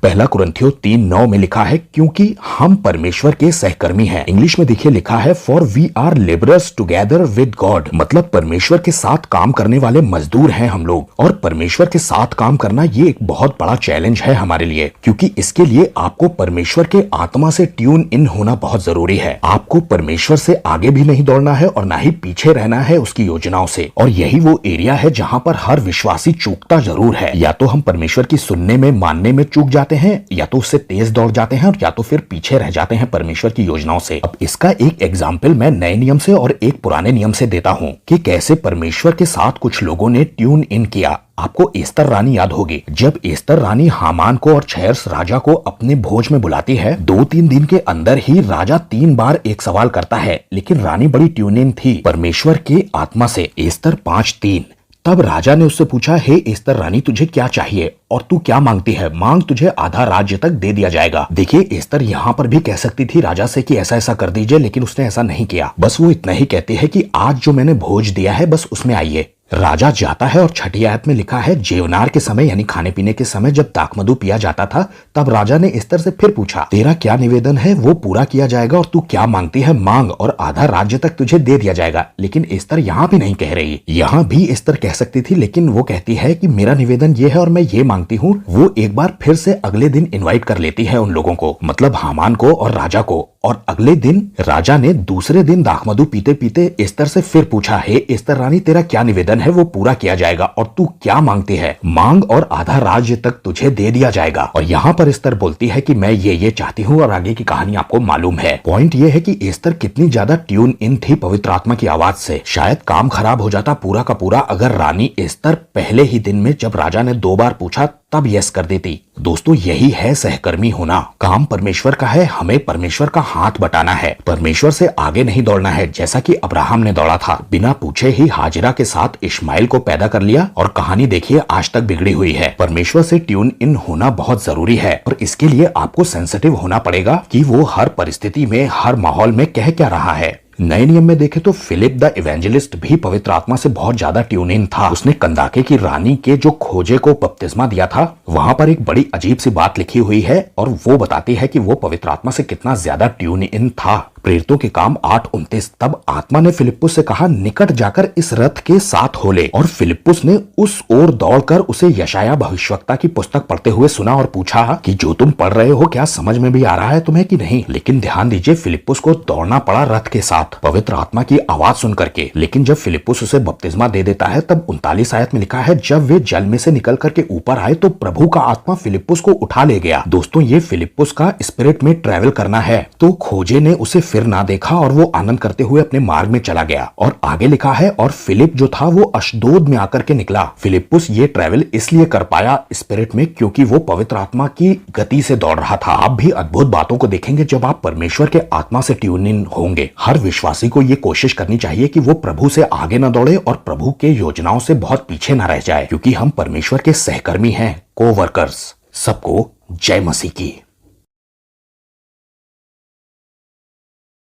पहला कुरिन्थियों 3:9 में लिखा है, क्योंकि हम परमेश्वर के सहकर्मी हैं। इंग्लिश में देखिए लिखा है, for we are labourers together with God. मतलब परमेश्वर के साथ काम करने वाले मजदूर हैं हम लोग। और परमेश्वर के साथ काम करना ये एक बहुत बड़ा चैलेंज है हमारे लिए, क्योंकि इसके लिए आपको परमेश्वर के आत्मा से ट्यून इन होना बहुत जरूरी है। आपको परमेश्वर से आगे भी नहीं दौड़ना है और ना ही पीछे रहना है उसकी योजनाओं से। और यही वो एरिया है जहां पर हर विश्वासी चूकता जरूर है। या तो हम परमेश्वर की सुनने में, मानने में चूक जाते हैं, या तो उससे तेज दौड़ जाते हैं, और या तो फिर पीछे रह जाते हैं परमेश्वर की योजनाओं से। अब इसका एक एग्जाम्पल मैं नए नियम से और एक पुराने नियम से देता हूँ कि कैसे परमेश्वर के साथ कुछ लोगों ने ट्यून इन किया। आपको एस्तर रानी याद होगी। जब एस्तर रानी हामान को और छेर्स राजा को अपने भोज में बुलाती है, 2-3 दिन के अंदर ही राजा 3 बार एक सवाल करता है, लेकिन रानी बड़ी ट्यून इन थी परमेश्वर के आत्मा से। एस्तर 5:3। तब राजा ने उससे पूछा, हे एस्तर रानी, तुझे क्या चाहिए और तू क्या मांगती है? मांग, तुझे आधा राज्य तक दे दिया जाएगा। देखिए, एस्तर यहाँ पर भी कह सकती थी राजा से कि ऐसा ऐसा कर दीजिए, लेकिन उसने ऐसा नहीं किया। बस वो इतना ही कहती है कि आज जो मैंने भोज दिया है बस उसमें आइए। राजा जाता है और 6ठी आयत में लिखा है, जेवनार के समय यानी खाने पीने के समय जब दाखमधु पिया जाता था, तब राजा ने एस्तर से फिर पूछा, तेरा क्या निवेदन है वो पूरा किया जाएगा, और तू क्या मांगती है मांग, और आधा राज्य तक तुझे दे दिया जाएगा। लेकिन एस्तर यहाँ भी नहीं कह रही। यहाँ भी एस्तर कह सकती थी, लेकिन वो कहती है कि मेरा निवेदन ये है और मैं ये मांगती हूँ। वो एक बार फिर से अगले दिन इन्वाइट कर लेती है उन लोगों को, मतलब हामान को और राजा को। और अगले दिन राजा ने दूसरे दिन दाखमधु पीते पीते एस्तर से फिर पूछा, हे एस्तर रानी, तेरा क्या निवेदन है वो पूरा किया जाएगा, और तू क्या मांगती है? मांग, और आधा राज्य तक तुझे दे दिया जाएगा। और यहाँ पर एस्तर बोलती है कि मैं ये चाहती हूँ, और आगे की कहानी आपको मालूम है। पॉइंट ये है कि एस्तर कितनी ज्यादा ट्यून इन थी पवित्र आत्मा की आवाज से। शायद काम खराब हो जाता पूरा का पूरा अगर रानी एस्तर पहले ही दिन में, जब राजा ने 2 बार पूछा, तब यस कर देती। दोस्तों, यही है सहकर्मी होना। काम परमेश्वर का है, हमें परमेश्वर का हाथ बटाना है। परमेश्वर से आगे नहीं दौड़ना है, जैसा कि अब्राहम ने दौड़ा था। बिना पूछे ही हाजिरा के साथ इश्माइल को पैदा कर लिया, और कहानी देखिए आज तक बिगड़ी हुई है। परमेश्वर से ट्यून इन होना बहुत जरूरी है, और इसके लिए आपको सेंसिटिव होना पड़ेगा कि वो हर परिस्थिति में, हर माहौल में कह क्या रहा है। नए नियम में देखें तो फिलिप द इवेंजलिस्ट भी पवित्र आत्मा से बहुत ज्यादा ट्यून इन था। उसने कंदाके की रानी के जो खोजे को बपतिस्मा दिया था, वहां पर एक बड़ी अजीब सी बात लिखी हुई है, और वो बताती है कि वो पवित्र आत्मा से कितना ज्यादा ट्यून इन था। प्रेरितों के काम 8:29। तब आत्मा ने फिलिप्पुस से कहा, निकट जाकर इस रथ के साथ हो ले। और फिलिप्पुस ने उस ओर दौड़कर उसे यशाया भविष्यवक्ता की पुस्तक पढ़ते हुए सुना और पूछा कि जो तुम पढ़ रहे हो क्या समझ में भी आ रहा है तुम्हें कि नहीं? लेकिन ध्यान दीजिए, फिलिप्पुस को दौड़ना पड़ा रथ के साथ पवित्र आत्मा की आवाज सुन करके। लेकिन जब फिलिप्पुस उसे बपतिस्मा दे देता है, तब 39 आयत में लिखा है, जब वे जल में से निकल करके ऊपर आए तो प्रभु का आत्मा फिलिप्पुस को उठा ले गया। दोस्तों, ये फिलिप्पुस का स्पिरिट में ट्रेवल करना है। तो खोजे ने उसे फिर ना देखा, और वो आनंद करते हुए अपने मार्ग में चला गया। और आगे लिखा है, और फिलिप जो था वो अशदोद में आकर के निकला। फिलिप्पुस ये ट्रेवल इसलिए कर पाया स्पिरिट में, क्योंकि वो पवित्र आत्मा की गति से दौड़ रहा था। आप भी अद्भुत बातों को देखेंगे जब आप परमेश्वर के आत्मा से ट्यून इन होंगे। हर विश्वासी को ये कोशिश करनी चाहिए कि वो प्रभु से आगे न दौड़े और प्रभु के योजनाओं से बहुत पीछे न रह जाए, क्योंकि हम परमेश्वर के सहकर्मी हैं, को वर्कर्स। सबको जय मसीह की।